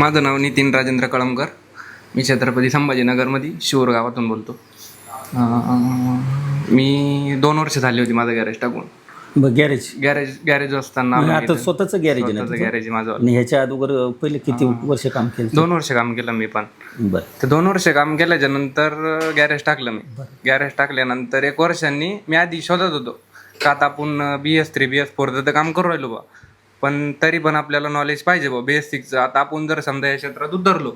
माझं नाव नितीन राजेंद्र कळमकर. मी छत्रपती संभाजीनगरमध्ये शिवर गावातून बोलतो. मी 2 वर्ष झाली होती माझं गॅरेज टाकून. गॅरेज असताना आता स्वतःचं गॅरेज आहे ना स्वतःचं तुझं? गॅरेज माझं. आणि ह्याच्या अगोदर पहिले किती वर्ष काम केलं? 2 वर्ष काम केलं मी पण. बरं. तर 2 वर्ष काम केल्याच्या नंतर गॅरेज टाकलं मी. गॅरेज टाकल्यानंतर 1 वर्षांनी मी आधी शोधत होतो का आता आपण BS3 BS4 तर काम करू राहिलो बा, पण तरी पण आपल्याला नॉलेज पाहिजे बा बेसिकचं. आता आपण जर समजा या क्षेत्रात उतरलो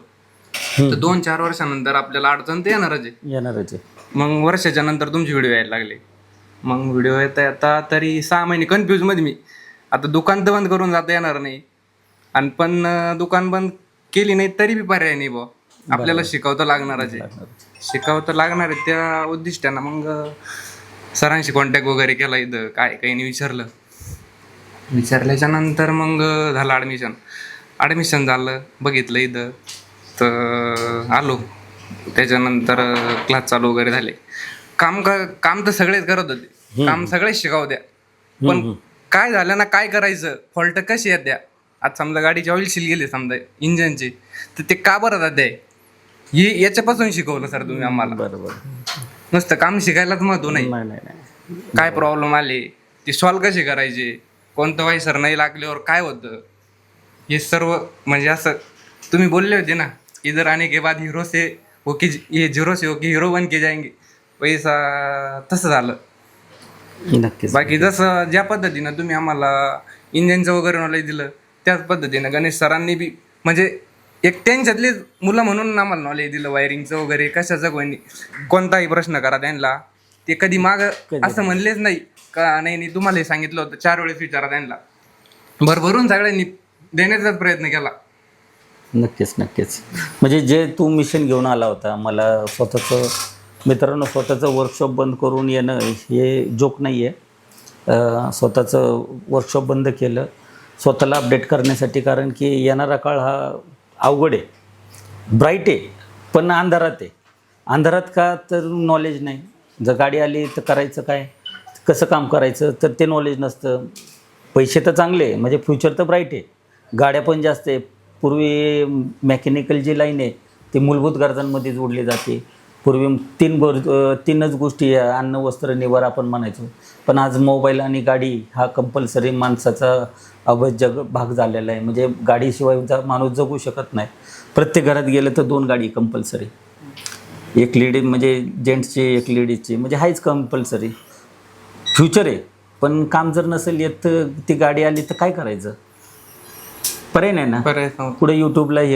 तर 2-4 वर्षानंतर आपल्याला अडचण तर येणारच आहे. मग वर्षाच्या नंतर तुमचे व्हिडिओ यायला लागले. मग व्हिडिओ आता तरी 6 महिने कन्फ्यूजमध्ये मी. आता दुकान तर बंद करून जाता येणार नाही, आणि पण दुकान बंद केली नाही तरी बी पर्याय नाही बा, आपल्याला शिकवतं लागणारच आहे. शिकवतं लागणार आहे त्या उद्दिष्टानं मग सरांशी कॉन्टॅक्ट वगैरे केला. इथं काय काही नाही विचारल्याच्या नंतर मग झालं ॲडमिशन झालं. बघितलं इथं तर आलो. त्याच्यानंतर क्लास चालू वगैरे झाले. काम तर सगळेच करत होते, काम सगळेच शिकावू द्या, पण काय झालं ना, काय करायचं, फॉल्ट कशी येत द्या. आता समजा गाडीची ऑइल सील गेली समजा इंजनची, तर ते का बरं जाते हे याच्यापासून शिकवलं सर तुम्ही आम्हाला. बरोबर. नुसतं काम शिकायलाच महत्व नाही. काय प्रॉब्लेम आले ते सॉल्व्ह कसे करायचे, कोणतं वायसर नाही लागल्यावर काय होतं, हे सर्व म्हणजे असं तुम्ही बोलले होते ना, इधर आने के बाद हीरो से हो की ये झिरो से हो की हीरो बन के जाएंगे, पैसा तसं झालं. नक्कीच. बाकी जसं ज्या पद्धतीनं तुम्ही आम्हाला इंजिनचं वगैरे नॉलेज दिलं त्याच पद्धतीनं गणेश सरांनी बी म्हणजे एक त्यांच्यातले मुलं म्हणून आम्हाला नॉलेज दिलं. वायरिंगचं वगैरे कशाचं कोणताही प्रश्न करा त्यांना, ते कधी मागं असं म्हणलेच नाही का नाही तुम्हाला हे सांगितलं होतं 4 वेळेस विचारा. त्यांना भरभरून सगळ्यांनी देण्याचाच प्रयत्न केला. नक्कीच. म्हणजे जे तू मिशन घेऊन आला होता, मला स्वतःचं वर्कशॉप बंद करून येणं हे जोक नाही आहे. स्वतःचं वर्कशॉप बंद केलं स्वतःला अपडेट करण्यासाठी, कारण की येणारा काळ हा अवघड आहे, ब्राईट आहे पण अंधारात का तर नॉलेज नाही. जर गाडी आली तर करायचं काय, कसं काम करायचं तर ते नॉलेज नसतं. पैसे तर चांगले म्हणजे फ्युचर तर ब्राईट आहे, गाड्या पण जास्त आहे. पूर्वी मेकॅनिकल जी लाईन आहे ती मूलभूत गरजांमध्ये जोडली जाते. पूर्वी 3च गोष्टी, अन्न वस्त्र निवार आपण म्हणायचो, पण आज मोबाईल आणि गाडी हा कंपल्सरी माणसाचा अविभाज्य भाग झालेला आहे. म्हणजे गाडीशिवाय माणूस जगू शकत नाही. प्रत्येक घरात गेलं तर 2 गाडी कंपल्सरी, एक लेडीज म्हणजे जेंट्सची, एक लेडीजची, म्हणजे हाच कंपल्सरी. फ्युचर आहे, पण काम जर नसेल येत तर ती गाडी आली तर काय करायचं, पर्याय नाही ना. पुढे यूट्यूबला